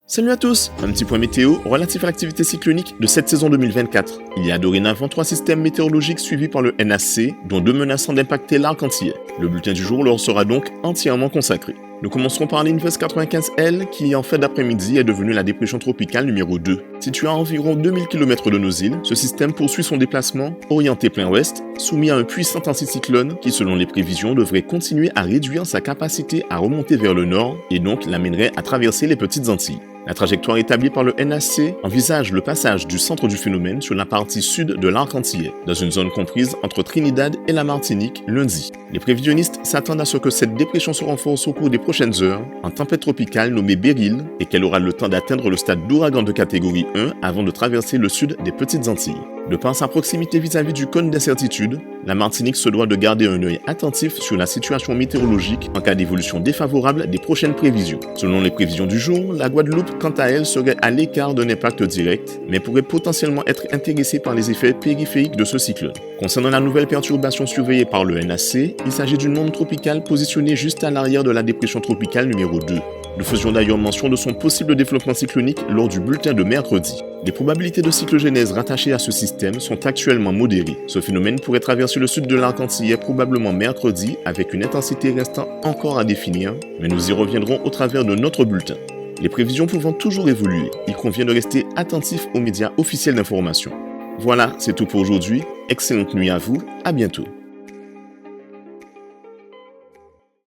Salut à tous, un petit point météo relatif à l'activité cyclonique de cette saison 2024. Il y a dorénavant 3 systèmes météorologiques suivis par le NAC, dont 2 menaçant d'impacter l'arc antillais. Le bulletin du jour leur sera donc entièrement consacré. Nous commencerons par l'Inverse 95L qui en fin d'après-midi est devenue la dépression tropicale numéro 2. Situé à environ 2000 km de nos îles, ce système poursuit son déplacement orienté plein ouest, soumis à un puissant anticyclone qui selon les prévisions devrait continuer à réduire sa capacité à remonter vers le nord et donc l'amènerait à traverser les petites Antilles. La trajectoire établie par le NAC envisage le passage du centre du phénomène sur la partie sud de l'arc antillais, dans une zone comprise entre Trinidad et la Martinique lundi. Les prévisionnistes s'attendent à ce que cette dépression se renforce au cours des prochaines heures en tempête tropicale nommée Beryl et qu'elle aura le temps d'atteindre le stade d'ouragan de catégorie 1 avant de traverser le sud des petites Antilles. De par sa proximité vis-à-vis du cône d'incertitude, la Martinique se doit de garder un œil attentif sur la situation météorologique en cas d'évolution défavorable des prochaines prévisions. Selon les prévisions du jour, la Guadeloupe, quant à elle, serait à l'écart d'un impact direct, mais pourrait potentiellement être intéressée par les effets périphériques de ce cyclone. Concernant la nouvelle perturbation surveillée par le NAC, il s'agit d'une onde tropicale positionnée juste à l'arrière de la dépression tropicale numéro 2. Nous faisions d'ailleurs mention de son possible développement cyclonique lors du bulletin de mercredi. Les probabilités de cyclogénèse rattachées à ce système sont actuellement modérées. Ce phénomène pourrait traverser le sud de l'arc antillais probablement mercredi avec une intensité restant encore à définir, mais nous y reviendrons au travers de notre bulletin. Les prévisions pouvant toujours évoluer, il convient de rester attentif aux médias officiels d'information. Voilà, c'est tout pour aujourd'hui. Excellente nuit à vous, à bientôt.